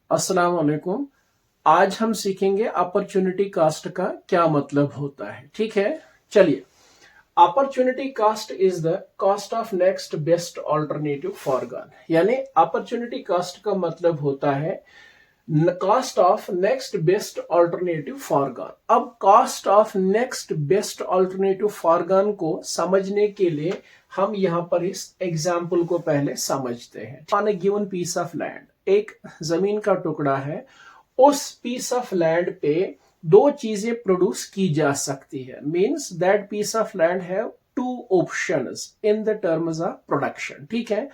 अस्सलाम वालेकुम। आज हम सीखेंगे अपॉर्चुनिटी कास्ट का क्या मतलब होता है। ठीक है, चलिए। Opportunity cost is the cost of next best alternative for gun. यानी अपॉर्चुनिटी कास्ट का मतलब होता है cost of next best alternative for gun. अब cost of next best alternative for gun को समझने के लिए हम यहां पर इस एग्जाम्पल को पहले समझते हैं। On a given piece of land, एक जमीन का टुकड़ा है, उस पीस ऑफ लैंड पे दो चीजें प्रोड्यूस की जा सकती है। Means that piece of land have two options in the terms of production. ठीक है,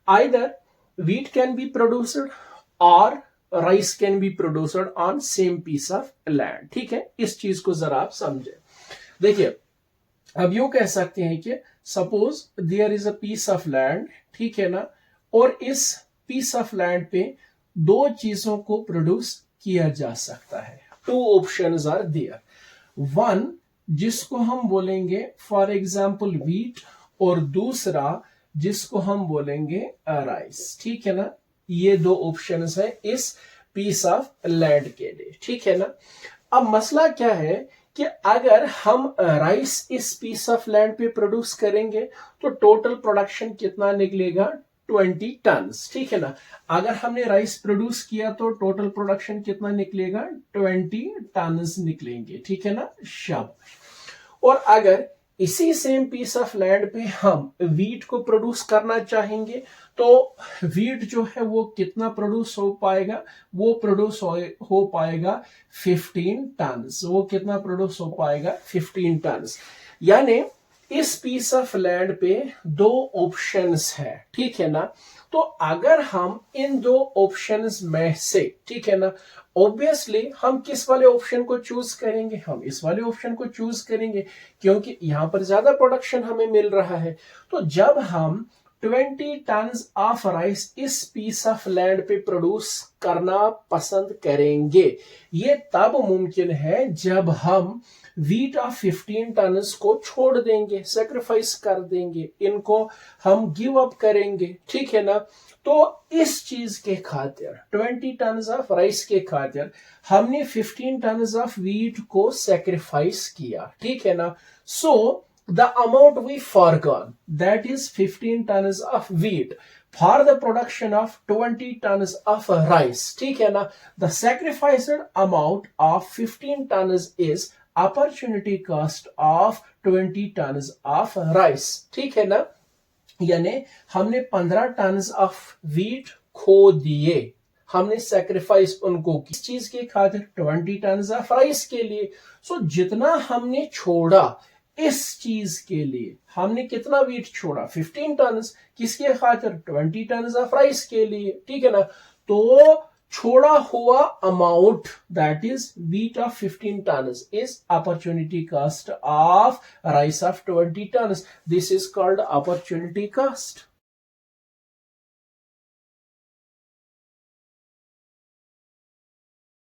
either wheat can be produced और rice can be produced on same piece of land. ठीक है, इस चीज को जरा आप समझे। देखिए, अब यूं कह सकते हैं कि suppose there is a piece of land, ठीक है ना, और इस पीस ऑफ लैंड पे दो चीजों को प्रोड्यूस किया जा सकता है। Two options are there. One, जिसको हम बोलेंगे फॉर एग्जांपल व्हीट, और दूसरा जिसको हम बोलेंगे राइस। ठीक है ना, ये दो ऑप्शंस है इस पीस ऑफ लैंड के लिए। ठीक है ना, अब मसला क्या है कि अगर हम राइस इस पीस ऑफ लैंड पे प्रोड्यूस करेंगे तो टोटल प्रोडक्शन कितना निकलेगा? 20 टन। ठीक है ना, अगर हमने राइस प्रोड्यूस किया तो टोटल प्रोडक्शन कितना निकलेगा? 20 टन निकलेंगे। ठीक है ना, शाबाश। और अगर इसी सेम पीस ऑफ लैंड पे हम वीट को प्रोड्यूस करना चाहेंगे तो वीट जो है वो कितना प्रोड्यूस हो पाएगा? वो प्रोड्यूस हो पाएगा 15 टन। वो कितना प्रोड्यूस हो पाएगा? 15 टन। यानी इस पीस ऑफ लैंड पे दो ऑप्शंस है। ठीक है ना, तो अगर हम इन दो ऑप्शंस में से, ठीक है ना, ऑब्वियसली हम किस वाले ऑप्शन को चूज करेंगे? हम इस वाले ऑप्शन को चूज करेंगे क्योंकि यहां पर ज्यादा प्रोडक्शन हमें मिल रहा है। तो जब हम 20 टन ऑफ राइस इस पीस ऑफ लैंड पे प्रोड्यूस करना पसंद करेंगे, ये तब मुमकिन है जब हम वीट ऑफ 15 टन को छोड़ देंगे, सेक्रीफाइस कर देंगे, इनको हम गिव अप करेंगे। ठीक है ना, तो इस चीज के खातिर 20 टन ऑफ राइस के खातिर हमने 15 टन ऑफ वीट को सेक्रीफाइस किया। ठीक है ना, सो the amount we forgone, that is 15 tons of wheat for the production of 20 tons of rice. ठीक है ना, the sacrificed amount of 15 tons is opportunity cost of 20 tons of rice. ठीक है ना, यानी हमने 15 टन ऑफ व्हीट खो दिए, हमने सेक्रीफाइस उनको किस चीज के खातिर? 20 टन ऑफ राइस के लिए। सो जितना हमने छोड़ा इस चीज के लिए, हमने कितना वीट छोड़ा? 15 टन। किसके खातिर? 20 टन ऑफ राइस के लिए। ठीक है ना, तो छोड़ा हुआ amount that is wheat of 15 ton is opportunity cost of rice of 20 ton. This is called opportunity cast.